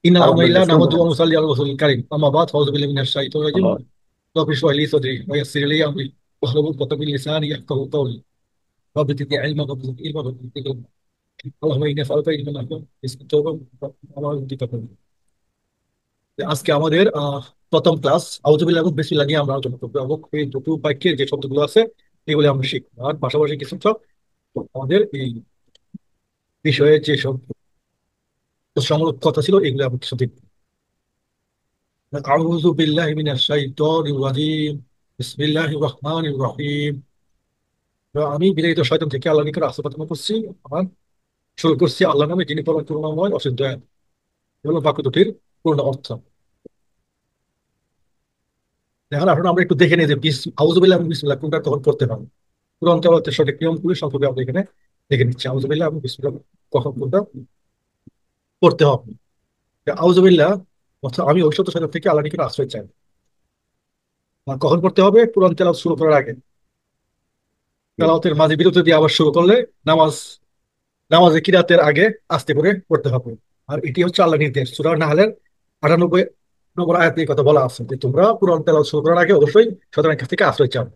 ইন্নাল আলহামদুলিল্লাহ, হামদুলিল্লাহ শুরু নাহমাদুহু করেন। ওয়া নুসাল্লি আলা রাসূলিল কারীম। আম্মা বা'দ, ফাউযু বিল্লাহি মিনাশ শাইতানির রাজীম। আল্লাহ। রব্বি ইশরাহ লি সাদরি ওয়া ইয়াসসির লি আমরি ওয়াহলুল উকদাতাম মিন লিসানি ইয়াফকাহু কওলি। رب زدني علما رب زدني علما رب زدني علما. اللهم اني اسالك علما نافعا ورزقا طيبا وعملا متقبلا. আজকে আমাদের প্রথম ক্লাস আউযুবিল্লাহি এবং বিসমিল্লাহ নিয়ে আমরা আলোচনা করবো এবং এই দুটো বাক্যের যে শব্দগুলো আছে এগুলি আমরা শিখবো। আর পাশাপাশি কিছু সব আমাদের এই বিষয়ে যে সব প্রশ্নমূলক কথা ছিল এগুলো আমরা কিছু দেখবো। আউযু বিল্লাহি মিনাশ শাইতানির রাজীম। বিসমিল্লাহির রহমানির রহিম। আমি বিতাড়িত শয়তান থেকে আল্লাহর নিকট আশ্রয় প্রার্থনা করছি। আমার শুরু করছি আল্লাহর নামে, যিনি পরম করুণাময় অসীম দয়ালু। হলো বাক্য দুটির পূর্ণ অর্থ। এখন এখন আমরা একটু দেখে নিই যে আউযুবিল্লাহ এবং বিসমিল্লাহ কোনটা কখন করতে হবে। কোরআন তেলাওয়াতের সঠিক নিয়মগুলি সম্পর্কে আমরা এখানে দেখে নিচ্ছি। আউযুবিল্লাহ এবং বিসমিল্লাহ কখন কোনটা করতে হবে। আউযুবিল্লাহ অর্থাৎ আমি ঐশ্বর্য শয়তান থেকে আল্লাহর নিকট আশ্রয় চাই। আর কখন করতে হবে? কোরআন তেলাওয়াত শুরু করার আগে। তেলাওয়াতের মাঝে বিরতি দিয়ে আবার শুরু করলে নামাজ নামাজে কিরাতের আগে আস্তে করে পড়তে হবে। আর এটি হচ্ছে আল্লাহর নির্দেশ। সূরা নাহলের 98 নম্বর আয়াতে এই কথা বলা আছে যে তোমরা কোরআন তেলাওয়াত শুরু করার আগে অবশ্যই শয়তানের কাছ থেকে আশ্রয় চাও।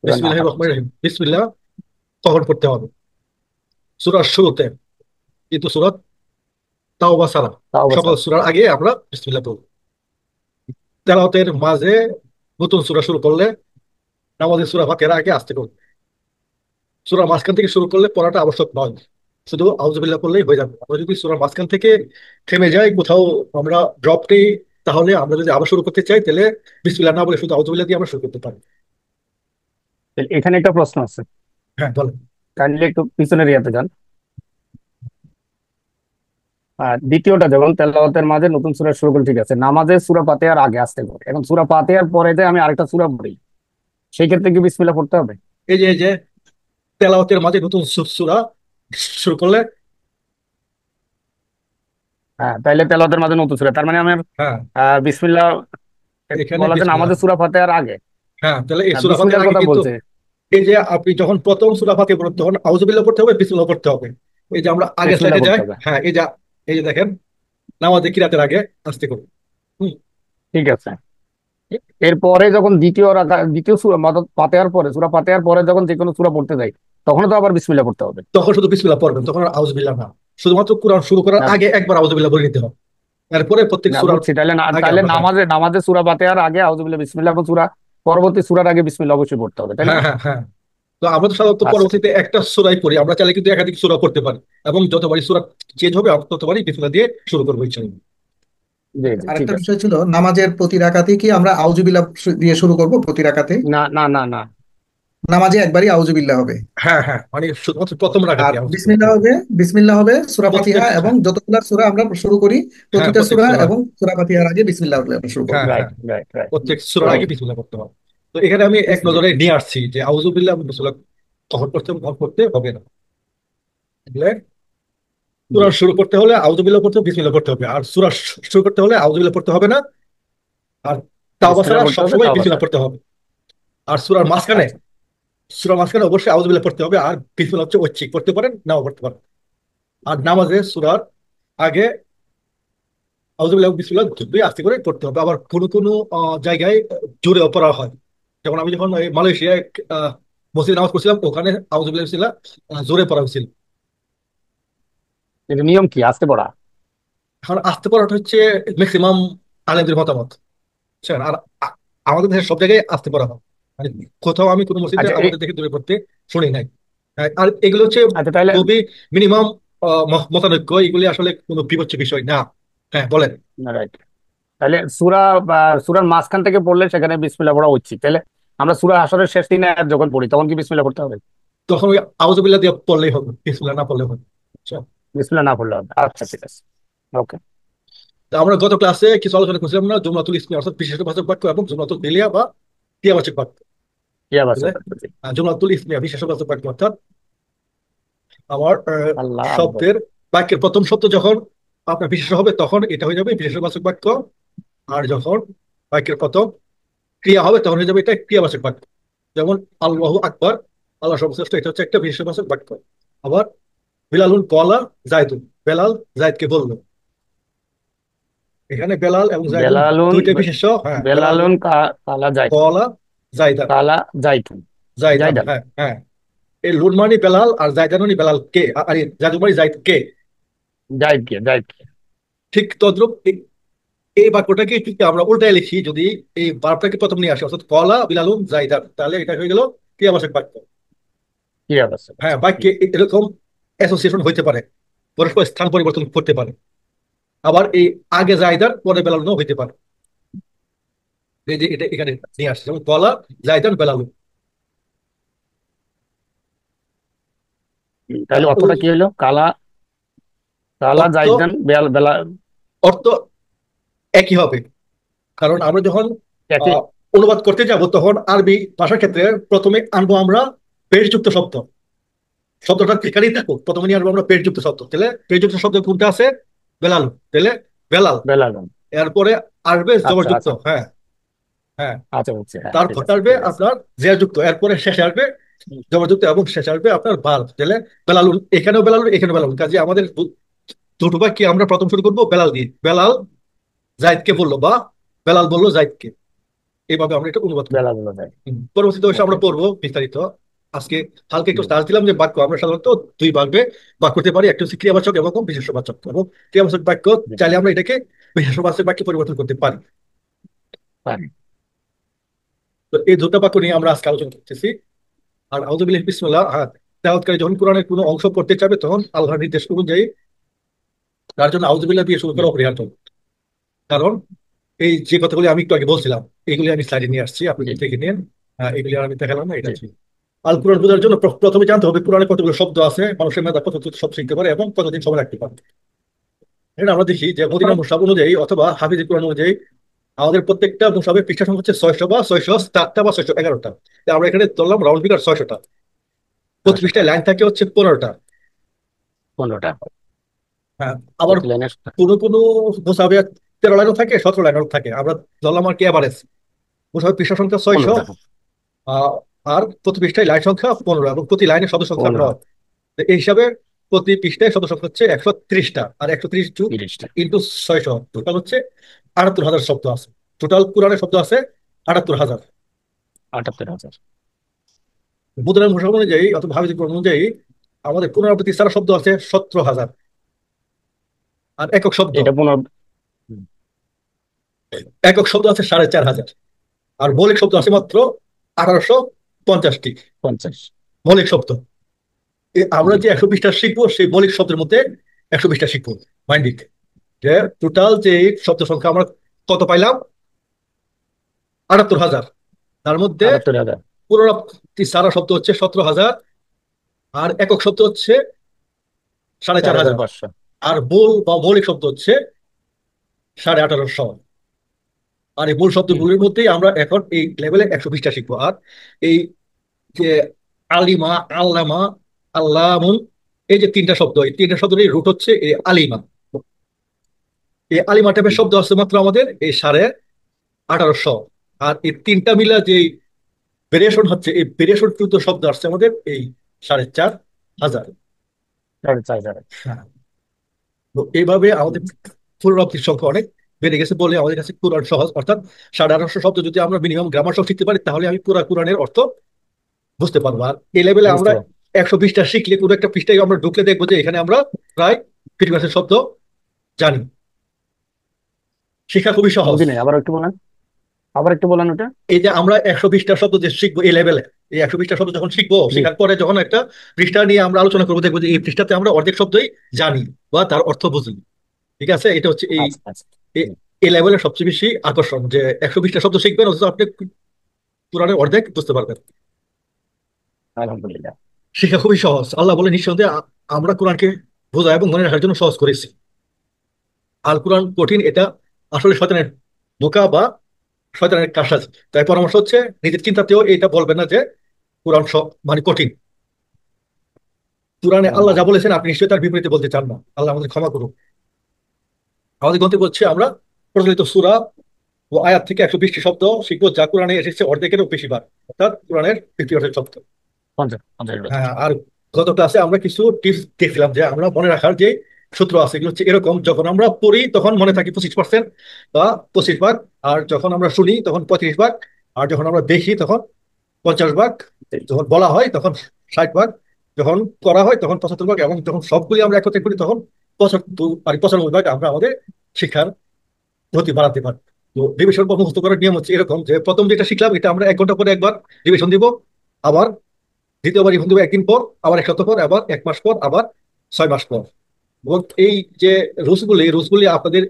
সূরা বিসমিল্লাহির নাহাল। রহমানির রহিম। বিসমিল্লাহ কখন পড়তে হবে? সূরার শুরুতে, কিন্তু সূরা তাওবা ছাড়া তাও সকল বছর। সূরার আগে আমরা বিসমিল্লাহ পড়ব। তেলাওয়াতের মাঝে নতুন সূরা শুরু করলে নামাজের সূরা ফাতিহার আগে আস্তে করব। সূরার মাঝখান থেকে শুরু করলে পড়াটা আবশ্যক নয়, শুধু আউযুবিল্লাহ করলেই হয়ে যাবে। আমরা যদি সূরার মাঝখান থেকে থেমে যাই, কোথাও আমরা ড্রপ নেই, তাহলে আমরা যদি আবার শুরু করতে চাই তাহলে বিসমিল্লাহ না বলে শুধু আউযুবিল্লাহ দিয়ে আমরা শুরু করতে পারি। এখানে একটা প্রশ্ন আছে, হ্যাঁ বলেন। কাইন্ডলি একটু পিছনের ইয়াতে যান। দ্বিতীয়টা, যখন তেলাওয়াতের মাঝে নতুন সূরা শুরু করে, ঠিক আছে, নামাজে সূরা ফাতিহার আগে আসতে করে, এখন সূরা ফাতিহার পরে যে আমি আরেকটা সূরা পড়ি, সেই ক্ষেত্রে কি বিসমিল্লাহ পড়তে হবে? এই যে তেলাওয়াতের মাঝে নতুন সূরা শুরু করলে, হ্যাঁ, তাইলে তেলাওয়াতের মাঝে নতুন সূরা, তার মানে আমার হ্যাঁ বিসমিল্লাহ এখানে বলা যায় বিসমিল্লাহ। নামাজে সূরা ফাতিহার আগে। হ্যাঁ তাহলে এই সূরা ফাতিহার বিসমিল্লাহর আগে কথা কিন্তু বলছে। এই যে আপনি যখন প্রথম সূরা ফাতিহা পড়বেন তখন আউযুবিল্লাহ পড়তে হবে, বিসমিল্লাহ পড়তে হবে। এই যে আমরা আগে বিসমিল্লাহ স্লাইডে পড়তে যাই। হবে। হ্যাঁ এই যে দেখেন, নামাজে কিরাতের আগে আস্তে করুন। হুম। ঠিক আছে। এরপরে যখন দ্বিতীয় সূরা ফাতিহার পরে, সূরা ফাতিহার পরে যখন যে কোনো সূরা পড়তে যাই, তখন তো আবার বিসমিল্লাহ পড়তে হবে। তখন শুধু বিসমিল্লাহ পড়বেন, তখন আর আউযুবিল্লাহ না। শুধুমাত্র কোরআন শুরু করার না, আগে একবার আউযুবিল্লাহ বলে নিতে হবে। এরপরে প্রত্যেক না সূরার বুঝছি, আগে তাহলে আমরা, হ্যাঁ নামাজে নামাজে সূরা ফাতিহার আগে আউযুবিল্লাহ বিসমিল্লাহ, এবং পরবর্তী সূরার আগে বিসমিল্লাহ অবশ্যই পড়তে হবে, তাই হ্যাঁ না? হ্যাঁ হ্যাঁ। তো আমরা তো সাধারণত আচ্ছা, ঠিক পরবর্তীতে আছে। একটা সূরাই পড়ি, আমরা চাইলে কিন্তু একাধিক সূরা পড়তে পারি। এবং যতবারই সূরা চেঞ্জ হবে আমরা ততবারই বিসমিল্লাহ দিয়ে শুরু করবো ইনশাআল্লাহ। জি, জি, ঠিক আরেকটা আছে। বিষয় ছিল, নামাজের প্রতি রাকাতে কি আমরা আউযুবিল্লাহ দিয়ে শুরু করব প্রতি রাকাতে? না, না, না, না। নামাজে একবারই আউযুবিল্লাহ হবে। হ্যাঁ হ্যাঁ, মানে শুধুমাত্র প্রথম আর রাকাতে আউযুবিল্লাহ। বিসমিল্লাহ হবে সূরা প্রত্যেক, ফাতিহা, এবং হ্যাঁ যতগুলা সূরা আমরা শুরু করি হ্যাঁ প্রতিটা প্রত্যেক সূরা সূরা, এবং সূরা ফাতিহার আগে বিসমিল্লাহ বলে আমরা শুরু করব। হ্যাঁ রাইট, হ্যাঁ রাইট, রাইট। প্রত্যেক সূরার আগে ওকে। বিসমিল্লাহ করতে হবে। তো এখানে আমি এক নজরে নিয়ে আসছি যে আউযুবিল্লাহ এবং বিসমিল্লাহ কখন করতে হবে কখন করতে হবে না। বুঝলে? জি। সূরা শুরু করতে হলে আউযুবিল্লাহ পড়তে হবে, বিসমিল্লাহ পড়তে হবে। আর সূরা শুরু করতে হলে আউযুবিল্লাহ পড়তে হবে না। আর তাওবা বিসমিল্লাহ ছাড়া পড়তে হবে, সবসময় তাও বিসমিল্লাহ বাসার। পড়তে হবে। আর আচ্ছা। সূরার মাঝখানে অবশ্যই আউযুবিল্লাহ পড়তে হবে। আর বিসমিল্লাহ হচ্ছে ঐচ্ছিক, পড়তে পারেন নাও পড়তে পারেন। আর নামাজে সূরার আগে আউযুবিল্লাহ বিসমিল্লাহ দুই আস্তে করে পড়তে হবে। আবার কোনো কোনো জায়গায় জোরেও পড়া হয়। যেমন আমি যখন এই মালয়েশিয়ায় আহ, মসজিদে নামাজ পড়ছিলাম, ওখানে আউযুবিল্লাহ বিসমিল্লাহ জোরে পড়া হয়েছিল। এটা নিয়ম কি আসতে পড়া? এখন আস্তে পড়াটা হচ্ছে ম্যাক্সিমাম আলেমদের মতামত, বুঝছেন? আর আমাদের দেশের সব জায়গায় আস্তে পড়া হয়। মানে কোথাও আমি কোনো মসজিদে আচ্ছা, আমাদের দেখে দূরে পড়তে শুনি নাই। আর এগুলো হচ্ছে আচ্ছা, তাহলে খুবই মিনিমাম মতানৈক্য, এগুলি আসলে কোনো বিবেচ্য বিষয় না। হ্যাঁ বলেন। রাইট। তাহলে বা সূরার মাঝখান থেকে পড়লে সেখানে বিসমিল্লাহ পড়া উচিত, তাহলে আমরা সূরা হাসরের শেষ 3 আয়াত যখন পড়ি তখন কি বিসমিল্লাহ পড়তে হবে? তখন ওই আউযুবিল্লাহ দিয়ে পড়লেই হবে, বিসমিল্লাহ না পড়লে হবে। আচ্ছা। বিসমিল্লাহ না পড়লে হবে, আচ্ছা, ঠিক আছে। ওকে। তা আমরা গত ক্লাসে কিছু আলোচনা করছিলাম না, জুমলাতুল ইসমি অর্থাৎ বিশেষবাচক বাক্য এবং জুমলাতুল ফিলিয়া বা ক্রিয়াবাচক বাক্য। কি আবার বুঝলে? সূরা? জি। জুমলাতুল ইসমিয়া বিশেষবাচক বাক্য অর্থাৎ আমার আল্লাহ আকবর। শব্দের, বাক্যের প্রথম শব্দ যখন আপনার বিশেষ হবে তখন এটা হয়ে যাবে বিশেষবাচক বাক্য। আর যখন বাক্যের প্রথম ক্রিয়া হবে তখন হয়ে যাবে এটা ক্রিয়াবাচক বাক্য। যেমন আল্লাহু আকবার, আল্লাহ সর্বশ্রেষ্ঠ, এটা হচ্ছে একটা বিশেষবাচক বাক্য। আবার বিলালুন কলা জাইদুন, বেলাল জাইদকে বলল। এখানে বেলাল এবং জাইদুন বেলালুন দুইটা বিশেষ্য। হ্যাঁ, বেলালুন বেলালুন কালা জাইতুন, কলা জাইদান, কালা জাইতুন, জাইদান, জাইদান। হ্যাঁ হ্যাঁ। এই লুন মানে বেলাল আর জাইদান মানে বেলাল কে, আর এই জাইদুন মানে জাইদ কে। জাইদ কে। ঠিক তদ্রুপ এই বাক্যটাকে যদি আমরা উল্টায় লিখি, যদি এই বার্বটাকে প্রথম নিয়ে আসি, অর্থাৎ কলা বিলালুন জাইদান, তাহলে এটা হয়ে গেল ক্রিয়াবাচক বাক্য। কি অবস্থা? হ্যাঁ, আচ্ছা, বাক্যে এরকম অ্যাসোসিয়েশন হইতে পারে, পরস্পর স্থান পরিবর্তন করতে পারে। আবার এই আগে জায়দার পরে বেলালুনও হইতে পারে। এই যে এটা এখানে নিয়ে আসছে, যেমন কলা জায়দান বেলালুন। তাহলে অর্থটা কি হলো? কালা কালা অর্থ জাইদান বেলা অর্থ একই হবে, কারণ আমরা যখন একই। আহ, অনুবাদ করতে যাব তখন আরবি ভাষার ক্ষেত্রে প্রথমে আনবো আমরা পেশযুক্ত শব্দ। শব্দটা যেখানেই থাকুক প্রথমে নিয়ে আসবো আমরা পেশযুক্ত শব্দ। তাহলে পেশযুক্ত শব্দ কোনটা আছে? বেলালুন, তাহলে বেলাল। বেলালুন। এরপরে আসবে আচ্ছা জবরযুক্ত, আচ্ছা হ্যাঁ হ্যাঁ। আচ্ছা, বুঝছি, হ্যাঁ, ঠিক তারপর আছে, আসবে ঠিক আছে। আপনার জেরযুক্ত, এরপরে শেষে আসবে জবরযুক্ত এবং শেষে আসবে আপনার ভার্ব। তাহলে বেলালুন, এখানেও বেলালুন এখানেও বেলালুন, কাজে আমাদের দুটো বাক্যে আমরা প্রথম শুরু করবো বেলাল দিয়ে। বেলাল জাইদকে বললো, বা বেলাল বললো জাইদকে, এইভাবে আমরা এটা অনুবাদ করবো। বেলালুন যায়। পরবর্তীতে অবশ্যই ওকে। আমরা পড়বো বিস্তারিত। আজকে হালকা একটু সার্চ দিলাম যে বাক্য আমরা সাধারণত দুই ভাগে ভাগ করতে পারি, একটা হচ্ছে ক্রিয়াবাচক এবং বিশেষবাচক। এবং ক্রিয়াবাচক বাক্য চাইলে আমরা এটাকে বিশেষবাচক বাক্যে পরিবর্তন করতে পারি। তো এই দুটো বাক্য নিয়ে আমরা আজকে আলোচনা করতেছি। আর আউযুবিল্লাহি বিসমিল্লাহ, হ্যাঁ, তেলাওয়াতকারী যখন কোরআনের কোনো অংশ পড়তে চাবে তখন আল্লাহর নির্দেশ অনুযায়ী তার জন্য আউযুবিল্লাহ দিয়ে শুরু করা অপরিহার্য। কারণ এই যে কথাগুলি আমি একটু আগে বলছিলাম, এগুলি আমি স্লাইডে নিয়ে আসছি, আপনি জি দেখে নিন। এগুলি আর আমি দেখালাম না, এটা জি। আছে। আল কোরআন বোঝার জন্য প্রথমে জানতে হবে কোরআনে কতগুলো শব্দ আছে, মানুষের মেধা কত শব্দ শিখতে পারে এবং কতদিন সময় রাখতে পারে। এটা আমরা দেখি যে মদিনা মুসাফ অনুযায়ী অথবা হাফিজ কোরআন অনুযায়ী আমাদের প্রত্যেকটা মুসাফের পৃষ্ঠা সংখ্যা হচ্ছে 600 বা 607টা বা 611টা। আমরা এখানে ধরলাম রাউন্ড ফিগার 600টা। প্রতি 600টা, পৃষ্ঠায় লাইন থাকে হচ্ছে 15টা। 15টা। হ্যাঁ, আবার প্রতি লাইনে কোনো কোনো মুসাফে 13 লাইনও থাকে, 17 লাইনও থাকে। আমরা ধরলাম আর কি এভারেজ মুসাফের পৃষ্ঠা সংখ্যা 600। 15টা। আহ, আর প্রতি পৃষ্ঠায় লাইন সংখ্যা 15 এবং প্রতি লাইনে শব্দ সংখ্যা 15, 9। তো এই হিসাবে প্রতি পৃষ্ঠায় শব্দ সংখ্যা হচ্ছে 130টা, আর 130 যুগ 30টা। ইন্টু 600 টোটাল হচ্ছে 78,000 শব্দ আছে। টোটাল কোরআনের শব্দ আছে 78,000। 78,000। মুদ্রণ ভাষা অনুযায়ী অথবা হাফিজ কোরআন অনুযায়ী আমাদের পুনরাবৃত্তি ছাড়া শব্দ আছে 17,000। আর এটা 15। একক শব্দ আছে 4,500। আর মৌলিক শব্দ আছে মাত্র 1850টি 50। মৌলিক শব্দ। আমরা জি। যে 120টা শিখবো সেই মৌলিক শব্দের মধ্যে 120টা শিখবো। মাইন্ড ইট, যে টোটাল যে শব্দ সংখ্যা আমরা কত পাইলাম? 78,000। তার মধ্যে 78,000। পুনরাবৃত্তি সারা শব্দ হচ্ছে 17,000। আর একক শব্দ হচ্ছে 4,500। 4,500। আর মূল বা মৌলিক শব্দ হচ্ছে 18,500। আর এই মূল শব্দগুলির মধ্যেই আমরা এখন এই লেভেলে 120টা শিখবো। আর এই যে আলিমা, আল্লামা, আল্লামুন, এই যে তিনটা শব্দ, এই তিনটা শব্দের রুট হচ্ছে এই আলিমা। এই আলিমা টাইপের শব্দ আছে মাত্র আমাদের এই 18,500। আর এই তিনটা মিলা যে ভেরিয়েশন হচ্ছে, এই ভেরিয়েশন কিন্তু শব্দ আসছে আমাদের এই 4,500। 4,500। হ্যাঁ, তো এইভাবে আমাদের পুনরাবৃত্তির সংখ্যা অনেক বেড়ে গেছে বলে আমাদের কাছে কোরআন সহজ। অর্থাৎ 18,500 শব্দ যদি আমরা মিনিমাম গ্রামার সহ শিখতে পারি তাহলে আমি পুরো কোরআনের অর্থ বুঝতে পারবো। আর এই লেভেলে বুঝতে আমরা পারছি। 120টা শিখলে কোনো একটা পৃষ্ঠায় আমরা ঢুকলে দেখবো যে এখানে আমরা প্রায় 50% শব্দ জানি। শেখা খুবই সহজ। বুঝি নাই, আবার একটু বলেন ওটা। এই যে আমরা 120টা শব্দ যে শিখবো এই লেভেলে, এই 120টা শব্দ যখন শিখবো, জি। শেখার পরে যখন একটা পৃষ্ঠা নিয়ে আমরা আলোচনা করবো দেখবো যে এই পৃষ্ঠাতে আমরা অর্ধেক শব্দই জানি বা তার অর্থ বুঝি। ঠিক আছে, এটা হচ্ছে এই আচ্ছা আচ্ছা। এই এই লেভেলের সবচেয়ে বেশি আকর্ষণ, যে 120টা শব্দ শিখবেন অথচ আপনি কোরআনের অর্ধেক বুঝতে পারবেন। আলহামদুলিল্লাহ। শিক্ষা খুবই সহজ। আল্লাহ বলে নিঃসন্দেহে আমরা কোরআনকে বোঝা এবং মনে রাখার জন্য সহজ করেছি। আল কোরআন কঠিন, এটা আসলে শয়তানের ধোঁকা বা শয়তানের কারসাজি। তাই পরামর্শ হচ্ছে নিজের চিন্তাতেও এটা বলবেন না যে কোরআন মানে কঠিন। কোরআনে আল্লাহ যা বলেছেন আপনি নিশ্চয়ই তার বিপরীতে বলতে চান না। আল্লাহ আমাদের ক্ষমা করুন। আমাদের গন্তব্য হচ্ছে আমরা প্রচলিত সূরা ও আয়াত থেকে 120টি শব্দ শিখবো যা কোরআনে এসেছে অর্ধেকেরও বেশি বার, অর্থাৎ কোরআনের 50% শব্দ। 50 50 বছর। হ্যাঁ, আর গত ক্লাসে আমরা কিছু টিপস দেখছিলাম যে আমরা মনে রাখার যে সূত্র আছে এগুলো হচ্ছে এরকম: যখন আমরা পড়ি তখন মনে থাকি 25% বা 25 ভাগ, আর যখন আমরা শুনি তখন 35 ভাগ, আর যখন আমরা দেখি তখন 50 ভাগ, যখন বলা হয় তখন 60 ভাগ, যখন করা হয় তখন 75 ভাগ, এবং যখন সবগুলি আমরা একত্রে করি তখন 95 ভাগ আমরা আমাদের শিক্ষার গতি বাড়াতে পারি। তো রিভিশন বা মুখস্থ করার নিয়ম হচ্ছে এরকম যে প্রথম যেটা শিখলাম এটা আমরা 1 ঘন্টা পরে একবার রিভিশন দিব, আবার দ্বিতীয়বার রিভিশন দিব একদিন পর, আবার 1 সপ্তাহ পর, আবার 1 মাস পর, আবার 6 মাস পর। এবং এই যে রুলসগুলি আপনাদের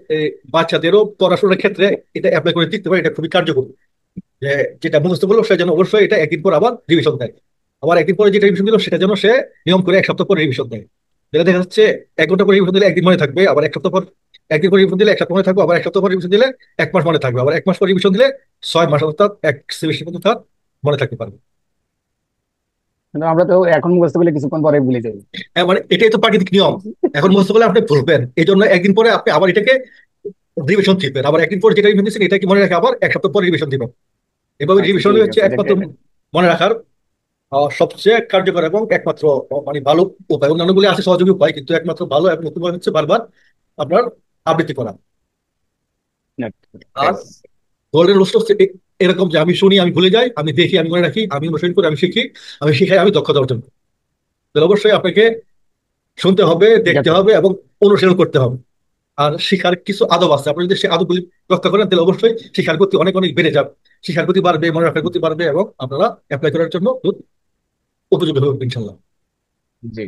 বাচ্চাদেরও পড়াশোনার ক্ষেত্রে এটা অ্যাপ্লাই করে দিতে পারে, এটা খুবই কার্যকরী। যে যেটা মুখস্থ করলো সে যেন অবশ্যই এটা একদিন পর আবার রিভিশন দেয়, আবার একদিন পরে যেটা রিভিশন দিল সেটা যেন সে নিয়ম করে 1 সপ্তাহ পরে রিভিশন দেয়। যেটা দেখা যাচ্ছে 1 ঘন্টা পরে রিভিশন দিলে একদিন মনে থাকবে, আবার 1 সপ্তাহ পর একদিন পর রিভিশন দিলে 1 সপ্তাহ মনে থাকবে, আবার 1 সপ্তাহ পর রিভিশন দিলে 1 মাস মনে থাকবে, আবার 1 মাস পর রিভিশন দিলে 6 মাস, অর্থাৎ এক সেমিস্টার পর্যন্ত তার মনে থাকতে পারবে। কিন্তু আমরা তো এখন মুখস্থ করলে কিছুক্ষণ পরে ভুলে যাই। মানে এটাই তো প্রাকৃতিক নিয়ম। এখন মুখস্থ করলে আপনি ভুলবেন, এই জন্য একদিন পরে আপনি আবার এটাকে রিভিশন দিবেন, আবার একদিন পরে যেটা রিভিশন দিচ্ছেন এটাকে মনে রাখে আবার 1 সপ্তাহ পরে রিভিশন দিবেন। এভাবে আচ্ছা, রিভিশন ঠিক হচ্ছে আছে, একমাত্র মনে রাখার সবচেয়ে কার্যকর এবং একমাত্র মানে ভালো উপায়। অন্যান্যগুলি আছে সহযোগী উপায়, কিন্তু একমাত্র ভালো এবং উপায় হচ্ছে বারবার আপনার আবৃত্তি করা। আর গোল্ডেন রুলস হচ্ছে এরকম যে আমি শুনি, আমি ভুলে যাই, আমি দেখি, আমি মনে রাখি, আমি অনুসরণ করি, আমি শিখি, আমি শিখাই, আমি দক্ষতা অর্জন করি। তাহলে অবশ্যই আপনাকে শুনতে হবে, ঠিক দেখতে আছে। হবে এবং অনুসরণ করতে হবে। আর শিখার কিছু আদব আছে, আপনি যদি সে আদবগুলি রক্ষা করেন তাহলে অবশ্যই শিখার গতি অনেক অনেক বেড়ে যাবে, শিখার গতি বাড়বে, মনে রাখার গতি বাড়বে, এবং আপনারা অ্যাপ্লাই করার জন্য খুব উপযোগী হবে ইনশাল্লাহ। জি।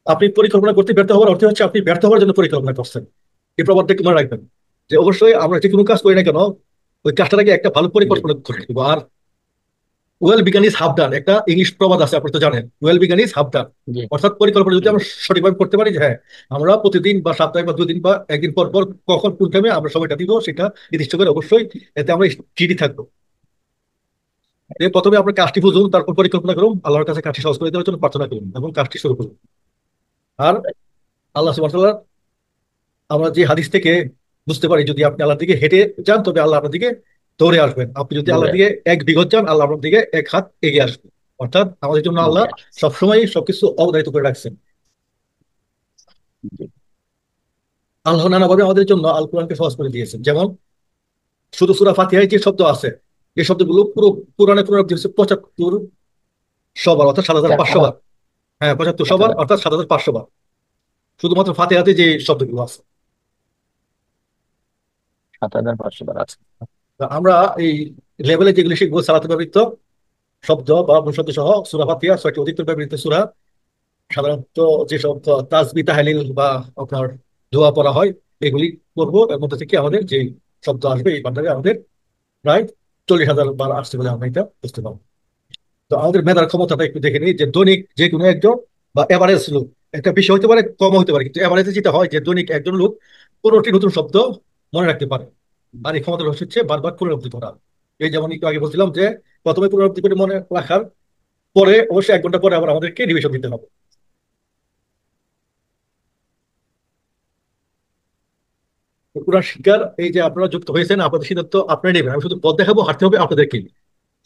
আপনি পরিকল্পনা করতে ব্যর্থ হওয়ার অর্থ হচ্ছে আপনি ব্যর্থ হওয়ার জন্য পরিকল্পনা করছেন। এই প্রবাদটা একটু মনে রাখবেন যে অবশ্যই আমরা যে কোনো কাজ করি না কেন ওই কাজটার আগে একটা ভালো জি। পরিকল্পনা করে দিব। আর well begun is half done, একটা ইংলিশ প্রবাদ আছে, আপনি তো জানেন, well begun is half done. জি। অর্থাৎ পরিকল্পনা যদি আমরা সঠিকভাবে করতে পারি যে হ্যাঁ আমরা প্রতিদিন বা সপ্তাহে বা 2 দিন বা একদিন পর পর কখন কোন টাইমে আমরা সময়টা দিব সেটা নির্দিষ্ট করে অবশ্যই এতে আমরা স্টিডি থাকবো। প্রথমে আপনার কাজটি বুঝুন, তারপর পরিকল্পনা করুন, আল্লাহর কাছে কাজটি সহজ করে দেওয়ার জন্য প্রার্থনা করুন এবং কাজটি শুরু করুন। আর আল্লাহ সুবহানাহু ওয়া তাআলা আমরা যে হাদিস থেকে বুঝতে পারি যদি আপনি আল্লাহর দিকে হেঁটে যান তবে আল্লাহ আপনার দিকে দৌড়ে আসবেন, আপনি যদি আল্লাহর দৌড়ে দিকে 1 বিঘত যান আল্লাহ আপনার দিকে 1 হাত এগিয়ে আসবেন। অর্থাৎ আমাদের জন্য আল্লাহ এগিয়ে আসছে। সবসময় সবকিছু অবধারিত করে রাখছেন। জি। আল্লাহ নানাভাবে আমাদের জন্য আল কোরআনকে সহজ করে দিয়েছেন। যেমন শুধু সূরা ফাতিহায় যে শব্দ আছে এই শব্দগুলো পুরো কোরআনে পুনরাবৃত্তি হচ্ছে 75 বার, অর্থাৎ 7500 বার। হ্যাঁ, 7500 বার, 7,000। অর্থাৎ 7500 বার শুধুমাত্র ফাতিহাতে যে শব্দগুলো আছে। 7,500 বার আছে। তা আমরা এই লেভেলে যেগুলি শিখবো সালাতে ব্যবহৃত শব্দ বা অনুশব্দ সহ সূরা ফাতিহা 6টি অধিকতর ব্যবহৃত সূরা, সাধারণত যেসব তাসবিহ তাহলিল বা আপনার দোয়া পড়া হয় এগুলি পড়বো। এর মধ্যে থেকে আমাদের যে শব্দ আসবে এই বান্ধারে আমাদের প্রায় 40,000 বার আসছে বলে আমরা এটা বুঝতে পারবো। তো আমাদের মেধার ক্ষমতাটা একটু দেখে নিই যে দৈনিক যে কোনো একজন বা এভারেজ লোক, একটা বেশি হতে পারে কম হতে পারে, কিন্তু এভারেজে যেটা হয় যে দৈনিক একজন লোক 15টি নতুন শব্দ মনে রাখতে পারে। আর এই ক্ষমতাটা হচ্ছে বারবার পুনরাবৃত্তি করা। এই যেমন একটু আগে বলছিলাম যে প্রথমে পুনরাবৃত্তি করে মনে রাখার পরে অবশ্যই 1 ঘন্টা পরে আবার আমাদেরকে রিভিশন দিতে হবে। তো কোরআন শিক্ষার এই যে আপনারা যুক্ত হয়েছেন আপনাদের সিদ্ধান্ত আপনারা নেবেন, আমি শুধু পথ দেখাবো, হাঁটতে হবে আপনাদেরকে।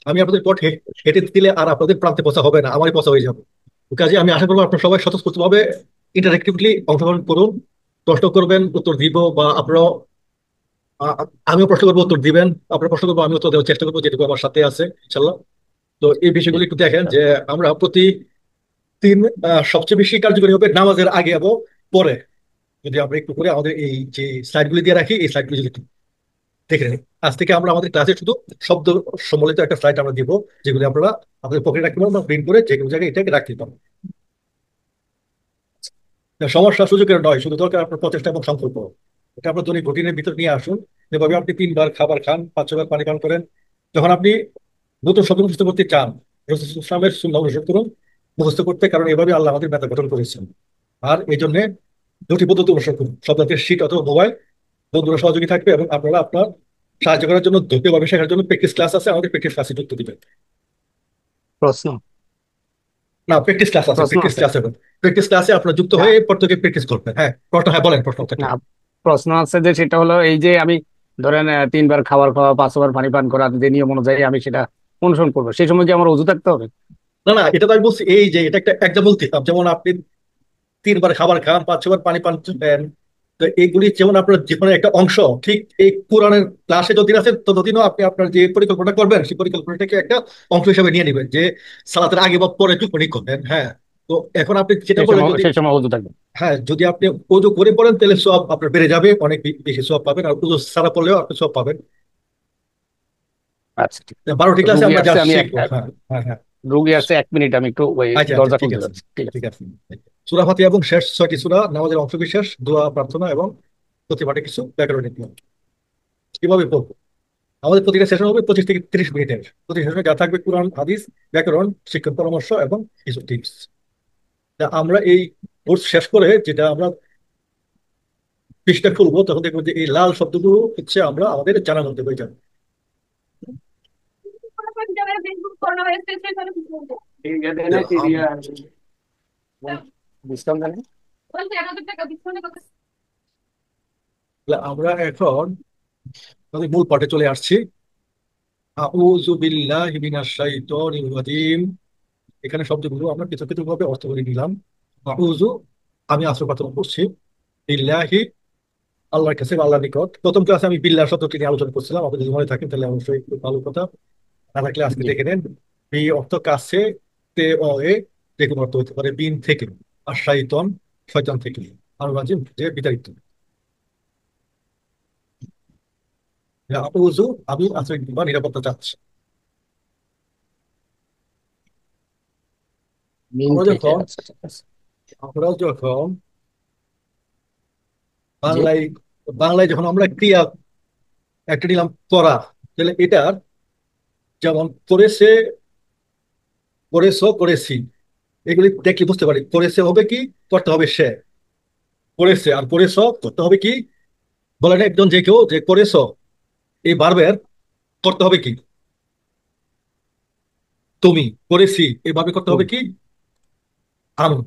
আমি আপনাদের পথ হেঁটে দিলে আর আপনাদের প্রান্তে পৌঁছা হবে না, আমারই পৌঁছা হয়ে যাবে। তো কাজে আমি আশা করবো আপনারা সবাই স্বতঃস্ফূর্তভাবে ইন্টারেক্টিভলি অংশগ্রহণ করুন, প্রশ্ন করবেন, উত্তর দিব, বা আপনারাও আমিও প্রশ্ন করবো উত্তর দিবেন, আপনারা প্রশ্ন করবো আমি উত্তর দেওয়ার চেষ্টা করবো যেটুকু আমার সাথে আছে ইনশাল্লাহ। তো এই জি। বিষয়গুলো একটু দেখেন যে আমরা প্রতিদিন সবচেয়ে বেশি কার্যকরী হবে নামাজের আগে এবং পরে যদি আমরা একটু করে আমাদের এই যে স্লাইডগুলি দিয়ে রাখি এই স্লাইডগুলি যদি একটু দেখে নিন। আজ থেকে আমরা আমাদের ক্লাসে শুধু শব্দ সম্বলিত একটা স্লাইড আমরা দিব, যেগুলি আপনারা আপনাদের পকেটে রাখতে পারবেন বা প্রিন্ট করে যে কোনো জায়গায় এটাকে রাখতে পারবেন। সমস্যা সুযোগের নয়, শুধু দরকার আপনার প্রচেষ্টা এবং সংকল্প। এটা আপনার দৈনিক রুটিনের ভিতর নিয়ে আসুন। যেভাবে আপনি 3 বার খাবার খান, 5-6 বার পানি পান করেন, যখন আপনি নতুন শব্দ মুখস্থ করতে চান রাসূল সাল্লাল্লাহু আলাইহি ওয়াসাল্লামের সুন্নাহ অনুসরণ করুন মুখস্থ করতে, কারণ এভাবে আল্লাহ আমাদের মেধা গঠন করেছেন। আর এই জন্য 2টি পদ্ধতি অনুসরণ করুন: শব্দের শীট অথবা মোবাইল, বন্ধুরা সহযোগী থাকবে এবং আপনারা আপনার সাহায্য করার জন্য দ্বিতীয়ভাবে শেখার জন্য প্র্যাকটিস ক্লাস আছে, আমাদের প্র্যাকটিস ক্লাসে যুক্ত দিবেন। প্রশ্ন না, প্র্যাকটিস ক্লাস আছে, প্রশ্ন প্র্যাকটিস আছে। ক্লাসে প্র্যাকটিস ক্লাসে আপনারা যুক্ত না, হয়ে এরপর থেকে প্র্যাকটিস করবেন। হ্যাঁ প্রশ্ন, হ্যাঁ বলেন প্রশ্ন না, থাকলে। প্রশ্ন আছে যে সেটা হলো এই যে আমি ধরেন 3 বার খাবার খাওয়া, 500 বার পানি পান করা যে নিয়ম অনুযায়ী আমি সেটা অনুসরণ করবো, সেই সময় কি আমার অজু থাকতে হবে? না না, এটা তো আমি বলছি এই যে এটা একটা এক্সাম্পল দিতাম, যেমন আপনি 3 বার খাবার খান, 5-6 বার পানি পান দেন, তো এইগুলি যেমন আপনার জীবনের একটা অংশ, ঠিক এই কোরআনের ক্লাসে যতদিন আছেন ততদিনও আপনি আপনার যে পরিকল্পনা করবেন সেই পরিকল্পনাটাকে একটা অংশ হিসেবে নিয়ে নেবেন, যে সালাতের আগে বা পরে টিপ্পনী করবেন। হ্যাঁ, তো এখন আপনি যেটা বললেন, যদি সেই সময় ওযু থাকবে। হ্যাঁ যদি আপনি ওযু করে পড়েন তাহলে সওয়াব আপনার বেড়ে যাবে, অনেক বেশি সওয়াব পাবেন, আর ওযু ছাড়া পড়লেও আপনি সওয়াব পাবেন। আচ্ছা ঠিক আছে। 12টি তো ক্লাসে রুগী আমরা যা আসছে, আমি শিখবো। হ্যাঁ হ্যাঁ হ্যাঁ। রুগী আসছে, 1 মিনিট, আমি একটু ওই আচ্ছা আচ্ছা, দরজা ঠিক খুলতে আছে যাচ্ছি, ঠিক আছে। ঠিক আছে। সূরা ফাতিহা এবং শেষ 6টি সূরা নামাজের অংশ বিশেষ, দোয়া প্রার্থনা এবং প্রতিবারে কিছু ব্যাকরণিক নিয়ম। কিভাবে পড়বো? আমাদের প্রতিটা সেশন হবে 25 থেকে 30 মিনিটের। প্রতি সেশনে যা থাকবে কোরআন, হাদিস, ব্যাকরণ, শিক্ষক পরামর্শ এবং কিছু টিপস। আমরা এই কোর্স শেষ করে যেটা আমরা পৃষ্ঠা খুলবো, তখন দেখবো যে এই লাল শব্দগুলো হচ্ছে আমরা আমাদের জানার মধ্যে হয়ে যাবে। তো ডিসকাউন্ট দেন। আমরা এখন আমাদের মূল পাঠে চলে আসছি। আউযু বিল্লাহি মিনাশ শাইতানির রাজিম। এখানে শব্দগুলো আমরা কিছু কিছু ভাবে অর্থ করে নিলাম। আউযু, আমি আশ্রয় প্রার্থনা করছি, বিল্লাহি, আল্লাহর কাছে বা আল্লাহর নিকট। প্রথম ক্লাসে আমি বিল্লাহ শব্দটি নিয়ে আলোচনা করছিলাম, আপনি যদি মনে থাকেন তাহলে অবশ্যই খুব ভালো কথা, না থাকলে আজকে জি। দেখে নেন। বি অর্থ কাছে, তে অ এ যে কোনো অর্থ হতে পারে, বিন থেকে, আর শাইতন শয়তান থেকে, আর রাজিম যে বিতাড়িত। আউযু, আমি আশ্রয় বা নিরাপত্তা চাচ্ছি। মিন আমরা থেকে, যখন আচ্ছা ঠিক আছে। আমরা যখন জি। বাংলায় বাংলায় যখন আমরা ক্রিয়া একটা নিলাম করা, তাহলে এটার যেমন করেছে, করেছো, করেছি, এগুলি দেখলে বুঝতে পারি করেছে হবে কি, করতে হবে সে। করেছে আর করেছো করতে হবে কি, বলেন একজন যে কেউ যে করেছো, এই ভার্বের করতে হবে কি তুমি, করেছি এই ভাবে করতে হবে তুমি, কি আমি।